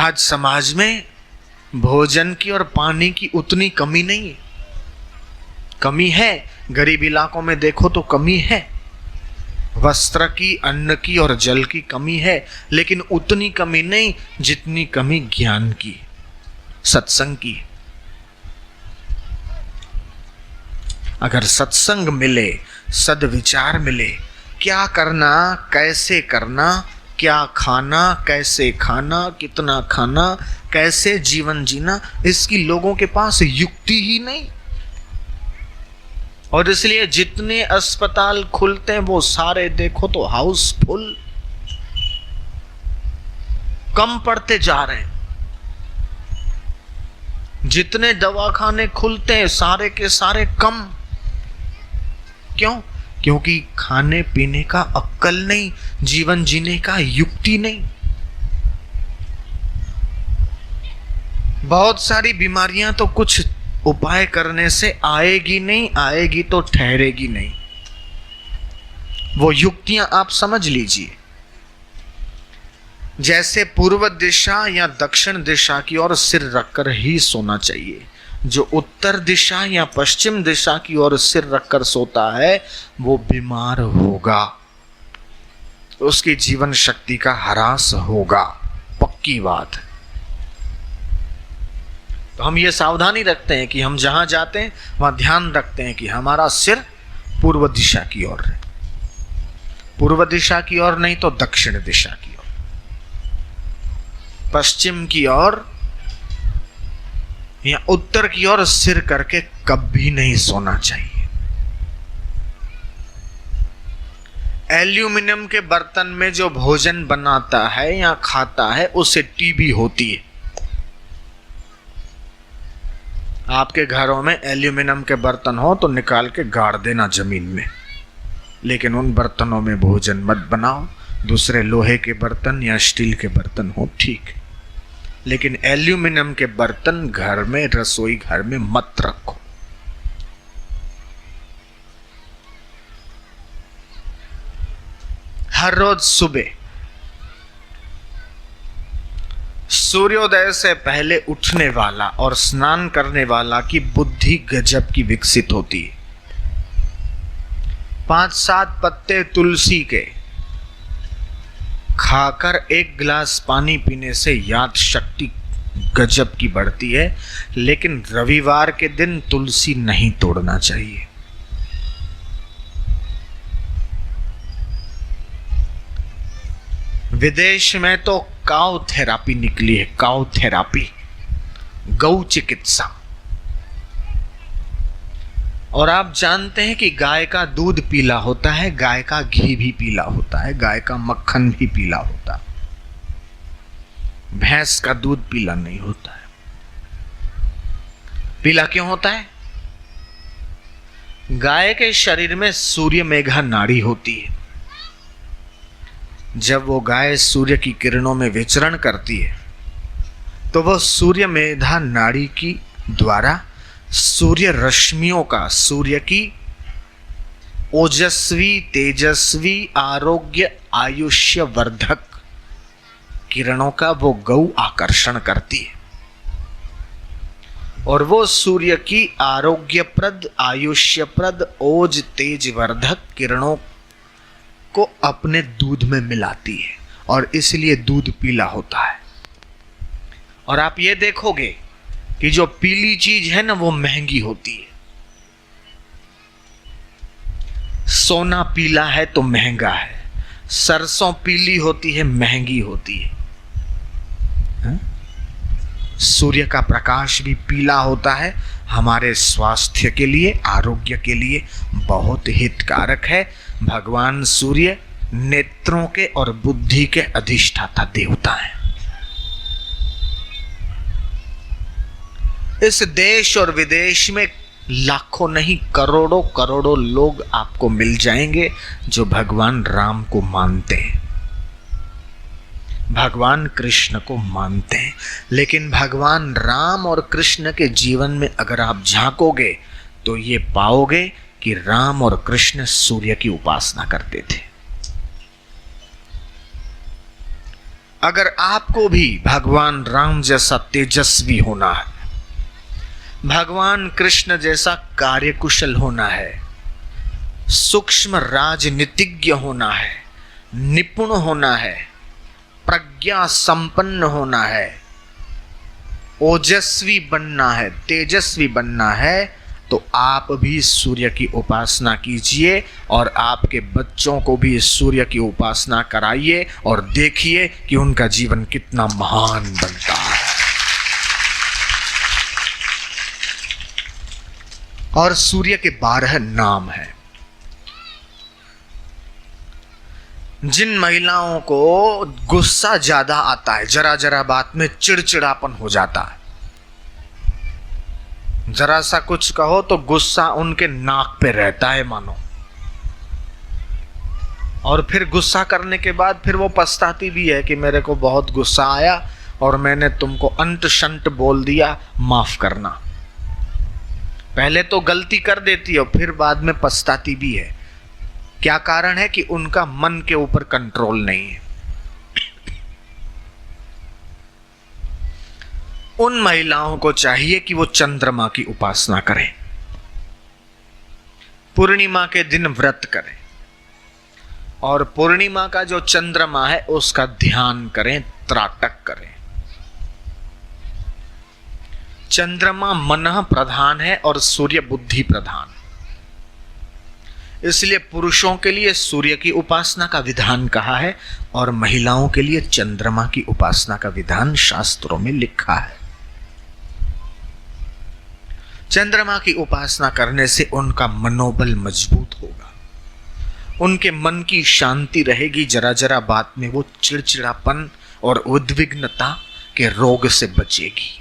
आज समाज में भोजन की और पानी की उतनी कमी नहीं है। कमी है, गरीब इलाकों में देखो तो कमी है, वस्त्र की, अन्न की और जल की कमी है, लेकिन उतनी कमी नहीं जितनी कमी ज्ञान की, सत्संग की। अगर सत्संग मिले, सद्विचार मिले, क्या करना, कैसे करना, क्या खाना, कैसे खाना, कितना खाना, कैसे जीवन जीना, इसकी लोगों के पास युक्ति ही नहीं। और इसलिए जितने अस्पताल खुलते हैं वो सारे देखो तो हाउसफुल, कम पड़ते जा रहे हैं। जितने दवाखाने खुलते हैं सारे के सारे कम। क्यों? क्योंकि खाने पीने का अक्ल नहीं, जीवन जीने का युक्ति नहीं। बहुत सारी बीमारियां तो कुछ उपाय करने से आएगी नहीं, आएगी तो ठहरेगी नहीं। वो युक्तियां आप समझ लीजिए। जैसे पूर्व दिशा या दक्षिण दिशा की ओर सिर रखकर ही सोना चाहिए। जो उत्तर दिशा या पश्चिम दिशा की ओर सिर रखकर सोता है वो बीमार होगा, उसकी जीवन शक्ति का ह्रास होगा, पक्की बात है। तो हम ये सावधानी रखते हैं कि हम जहां जाते हैं वहां ध्यान रखते हैं कि हमारा सिर पूर्व दिशा की ओर है। पूर्व दिशा की ओर नहीं तो दक्षिण दिशा की ओर, पश्चिम की ओर या उत्तर की ओर सिर करके कभी नहीं सोना चाहिए। एल्यूमिनियम के बर्तन में जो भोजन बनाता है या खाता है उसे टीबी होती है। आपके घरों में एल्यूमिनियम के बर्तन हो तो निकाल के गाड़ देना जमीन में, लेकिन उन बर्तनों में भोजन मत बनाओ। दूसरे लोहे के बर्तन या स्टील के बर्तन हो ठीक, लेकिन एल्यूमिनियम के बर्तन घर में, रसोई घर में मत रखो। हर रोज सुबह सूर्योदय से पहले उठने वाला और स्नान करने वाला की बुद्धि गजब की विकसित होती है। 5-7 पत्ते तुलसी के खाकर 1 गिलास पानी पीने से याद शक्ति गजब की बढ़ती है। लेकिन रविवार के दिन तुलसी नहीं तोड़ना चाहिए। विदेश में तो काउ थेरापी निकली है, काउ थेरापी, गौ चिकित्सा। और आप जानते हैं कि गाय का दूध पीला होता है, गाय का घी भी पीला होता है, गाय का मक्खन भी पीला होता है, भैंस का दूध पीला नहीं होता है। पीला क्यों होता है? गाय के शरीर में सूर्य मेघा नाड़ी होती है। जब वो गाय सूर्य की किरणों में विचरण करती है तो वह सूर्य मेधा नाड़ी की द्वारा सूर्य रश्मियों का, सूर्य की ओजस्वी, तेजस्वी, आरोग्य, आयुष्य वर्धक किरणों का वो गौ आकर्षण करती है। और वो सूर्य की आरोग्यप्रद, आयुष्यप्रद, ओज तेज वर्धक किरणों को अपने दूध में मिलाती है और इसलिए दूध पीला होता है। और आप ये देखोगे कि जो पीली चीज है ना वो महंगी होती है। सोना पीला है तो महंगा है, सरसों पीली होती है, महंगी होती है। सूर्य का प्रकाश भी पीला होता है, हमारे स्वास्थ्य के लिए, आरोग्य के लिए बहुत हितकारक है। भगवान सूर्य नेत्रों के और बुद्धि के अधिष्ठाता देवता हैं। इस देश और विदेश में लाखों नहीं करोड़ों करोड़ों लोग आपको मिल जाएंगे जो भगवान राम को मानते हैं, भगवान कृष्ण को मानते हैं। लेकिन भगवान राम और कृष्ण के जीवन में अगर आप झांकोगे तो ये पाओगे कि राम और कृष्ण सूर्य की उपासना करते थे। अगर आपको भी भगवान राम जैसा तेजस्वी होना है, भगवान कृष्ण जैसा कार्यकुशल होना है, सूक्ष्म राजनीतिज्ञ होना है, निपुण होना है, प्रज्ञा संपन्न होना है, ओजस्वी बनना है, तेजस्वी बनना है, तो आप भी सूर्य की उपासना कीजिए और आपके बच्चों को भी सूर्य की उपासना कराइए और देखिए कि उनका जीवन कितना महान बनता है। और सूर्य के 12 नाम हैं। जिन महिलाओं को गुस्सा ज्यादा आता है, जरा जरा बात में चिड़चिड़ापन हो जाता है, जरा सा कुछ कहो तो गुस्सा उनके नाक पे रहता है मानो, और फिर गुस्सा करने के बाद फिर वो पछताती भी है कि मेरे को बहुत गुस्सा आया और मैंने तुमको अंट शंट बोल दिया, माफ करना। पहले तो गलती कर देती है और फिर बाद में पछताती भी है। क्या कारण है? कि उनका मन के ऊपर कंट्रोल नहीं है। उन महिलाओं को चाहिए कि वो चंद्रमा की उपासना करें, पूर्णिमा के दिन व्रत करें और पूर्णिमा का जो चंद्रमा है उसका ध्यान करें, त्राटक करें। चंद्रमा मन प्रधान है और सूर्य बुद्धि प्रधान, इसलिए पुरुषों के लिए सूर्य की उपासना का विधान कहा है और महिलाओं के लिए चंद्रमा की उपासना का विधान शास्त्रों में लिखा है। चंद्रमा की उपासना करने से उनका मनोबल मजबूत होगा, उनके मन की शांति रहेगी, जरा जरा बात में वो चिड़चिड़ापन और उद्विग्नता के रोग से बचेगी।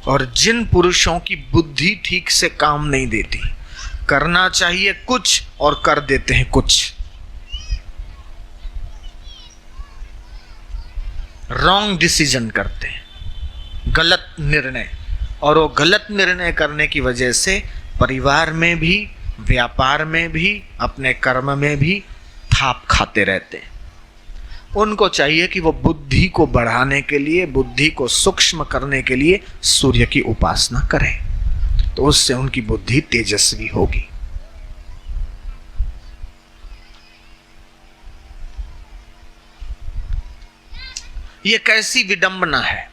और जिन पुरुषों की बुद्धि ठीक से काम नहीं देती, करना चाहिए कुछ और कर देते हैं कुछ, रॉन्ग डिसीजन करते हैं, गलत निर्णय, और वो गलत निर्णय करने की वजह से परिवार में भी, व्यापार में भी, अपने कर्म में भी थाप खाते रहते हैं। उनको चाहिए कि वो बुद्धि को बढ़ाने के लिए, बुद्धि को सूक्ष्म करने के लिए सूर्य की उपासना करें, तो उससे उनकी बुद्धि तेजस्वी होगी। ये कैसी विडंबना है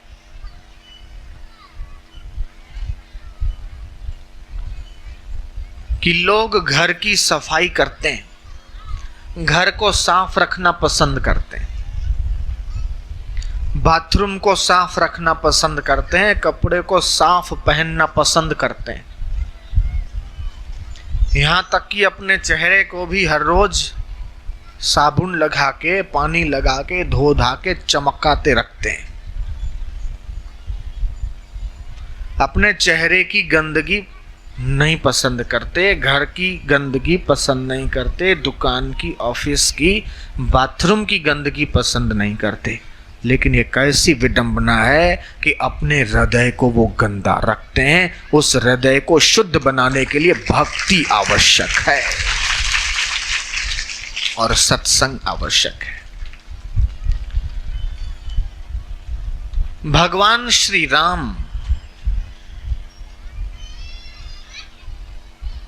कि लोग घर की सफाई करते हैं, घर को साफ रखना पसंद करते हैं, बाथरूम को साफ रखना पसंद करते हैं, कपड़े को साफ पहनना पसंद करते हैं, यहां तक कि अपने चेहरे को भी हर रोज साबुन लगा के, पानी लगा के, धो धा के चमकाते रखते हैं। अपने चेहरे की गंदगी नहीं पसंद करते, घर की गंदगी पसंद नहीं करते, दुकान की, ऑफिस की, बाथरूम की गंदगी पसंद नहीं करते। लेकिन ये कैसी विडंबना है कि अपने हृदय को वो गंदा रखते हैं। उस हृदय को शुद्ध बनाने के लिए भक्ति आवश्यक है और सत्संग आवश्यक है। भगवान श्री राम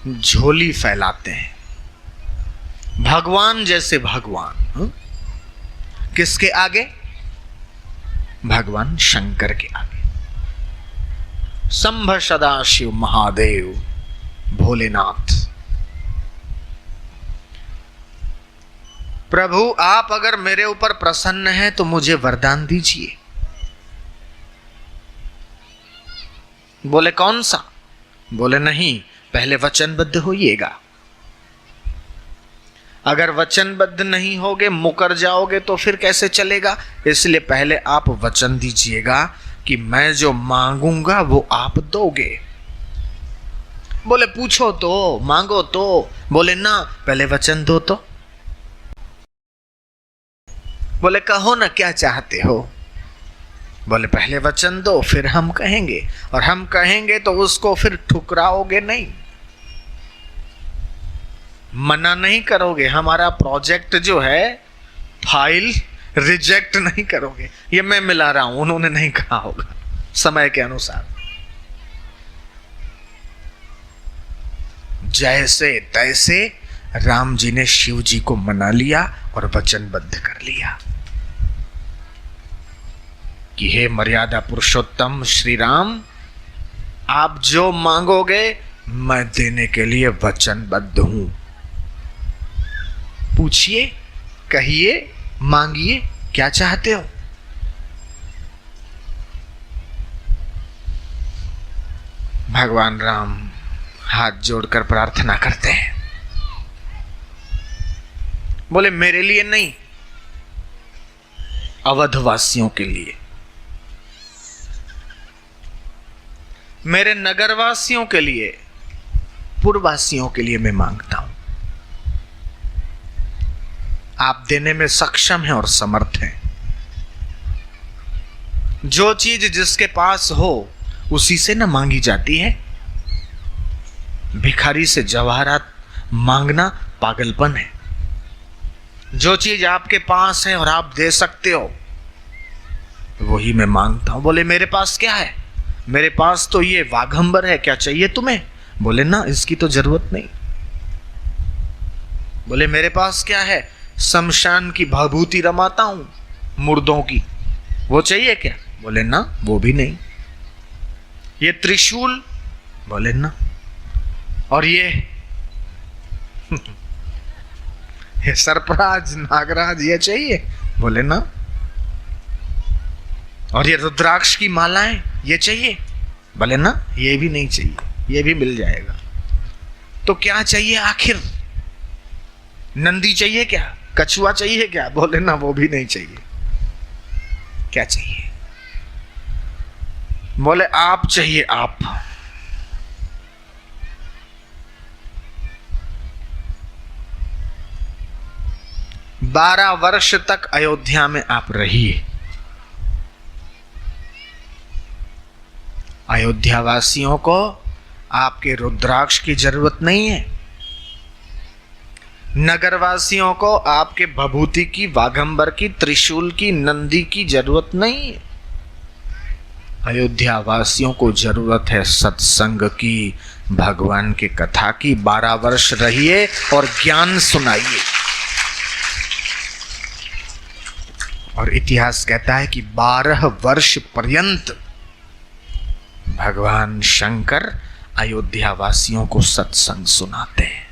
झोली फैलाते हैं, भगवान जैसे भगवान किसके आगे? भगवान शंकर के आगे। शंभ सदाशिव महादेव भोलेनाथ। प्रभु आप अगर मेरे ऊपर प्रसन्न हैं तो मुझे वरदान दीजिए। बोले कौन सा? बोले नहीं, पहले वचनबद्ध होइएगा। अगर वचनबद्ध नहीं होगे, मुकर जाओगे तो फिर कैसे चलेगा? इसलिए पहले आप वचन दीजिएगा कि मैं जो मांगूंगा वो आप दोगे। बोले पूछो तो, मांगो तो। बोले ना, पहले वचन दो तो। बोले कहो ना क्या चाहते हो। बोले पहले वचन दो, फिर हम कहेंगे, और हम कहेंगे तो उसको फिर ठुकराओगे नहीं। मना नहीं करोगे, हमारा प्रोजेक्ट जो है फाइल रिजेक्ट नहीं करोगे। ये मैं मिला रहा हूं, उन्होंने नहीं कहा होगा, समय के अनुसार। जैसे तैसे राम जी ने शिव जी को मना लिया और वचनबद्ध कर लिया कि हे मर्यादा पुरुषोत्तम श्री राम, आप जो मांगोगे मैं देने के लिए वचनबद्ध हूं। पूछिए, कहिए, मांगिए, क्या चाहते हो। भगवान राम हाथ जोड़कर प्रार्थना करते हैं, बोले मेरे लिए नहीं, अवधवासियों के लिए, मेरे नगरवासियों के लिए, पुरवासियों के लिए मैं मांगता हूं। आप देने में सक्षम हैं और समर्थ हैं। जो चीज जिसके पास हो उसी से न मांगी जाती है। भिखारी से जवाहरात मांगना पागलपन है। जो चीज आपके पास है और आप दे सकते हो वही मैं मांगता हूं। बोले मेरे पास क्या है, मेरे पास तो ये वाघंबर है, क्या चाहिए तुम्हें। बोले ना, इसकी तो जरूरत नहीं। बोले मेरे पास क्या है, शमशान की भभूति रमाता हूं मुर्दों की, वो चाहिए क्या। बोले ना, वो भी नहीं। ये त्रिशूल, बोले ना। और ये सर्पराज नागराज, ये चाहिए। बोले ना। और ये रुद्राक्ष की मालाएं, ये चाहिए। बोले ना, ये भी नहीं चाहिए, ये भी मिल जाएगा। तो क्या चाहिए आखिर। नंदी चाहिए क्या, कछुआ चाहिए क्या। बोले ना, वो भी नहीं चाहिए। क्या चाहिए। बोले आप चाहिए, आप। बारह वर्ष तक अयोध्या में आप रहिए। अयोध्या वासियों को आपके रुद्राक्ष की जरूरत नहीं है। नगरवासियों को आपके भभूति की, वाघंबर की, त्रिशूल की, नंदी की जरूरत नहीं है। अयोध्या वासियों को जरूरत है सत्संग की, भगवान की कथा की। 12 वर्ष रहिए और ज्ञान सुनाइए। और इतिहास कहता है कि 12 वर्ष पर्यंत भगवान शंकर अयोध्या वासियों को सत्संग सुनाते हैं।